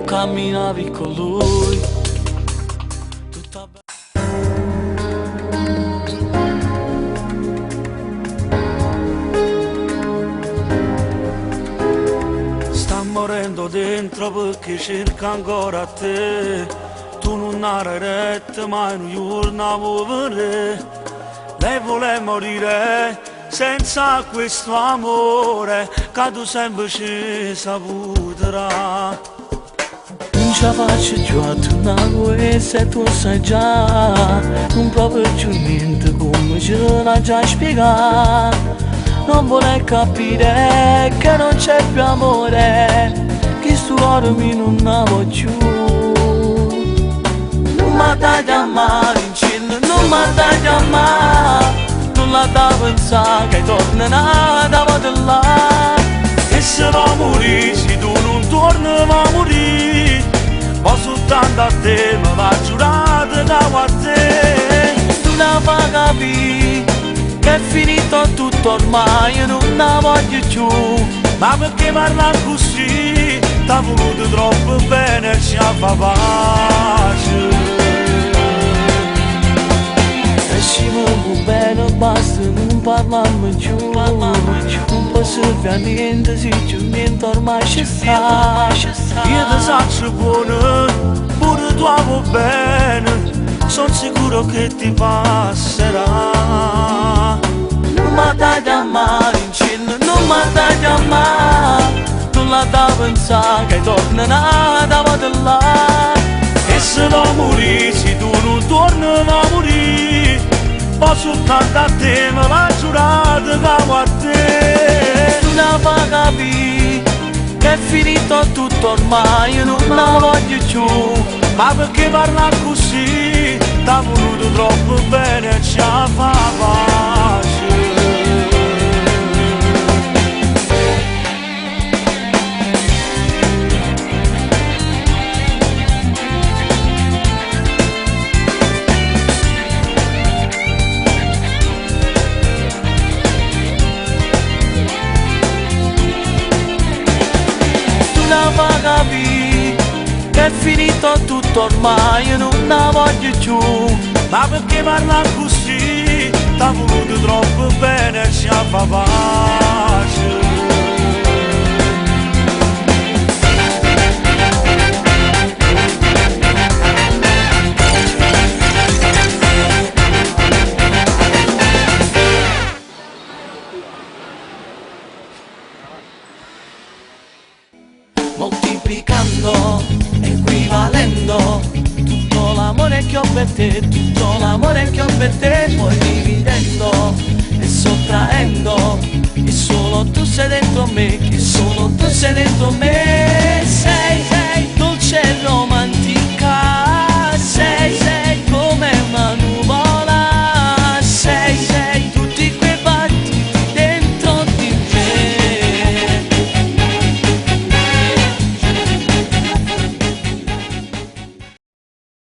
camminavi con lui. Tutta sta morendo dentro perché cerca ancora te. Tu non hai retta mai un giorno a muovere. Lei vuole morire senza questo amore che tu sempre ci saputerà. Non ce la faccio più a tornare se tu sai già. Non provo più niente come ce l'ha già spiegato. Non vuole capire che non c'è più amore, che sto cuore mi non amo più. Non mi dai a mare in cielo, non mi dai a mare. Non la da pensare che tornerà da là. E se va morire, se tu non torni va morire. Ma soltanto a te me l'ha giurato che a te. Tu la fai capire che è finito tutto ormai, io non la voglio più. Ma perché parla così? T'ha voluto troppo bene, ci fa pace. E ci vuole bene, basta, non parliamo più. Non posso fare niente, se c'è niente ormai ci sta. Io ti saccio buono, pure tu amo bene. Sono sicuro che ti passerà. Non mi dai a mare in cielo, non mi dai a mare. Non la da pensare che tornerà da là. E se va morire, se tu non torni va morire. Ma soltanto a te me l'ha giurato che a te. Tu la fai capire che è finito tutto ormai, io non la voglio più. Ma perché parla così? T'ha voluto troppo bene, ci fa pace. Tu la fai capire che è finito tutto ormai, io non la voglio più. Ma perché parla così? T'ha voluto troppo bene, ci fa pace. Moltiplicando, equivalendo tutto l'amore che ho per te, tutto l'amore che ho per te, poi dividendo e sottraendo, e solo tu sei dentro me, che solo tu sei dentro me.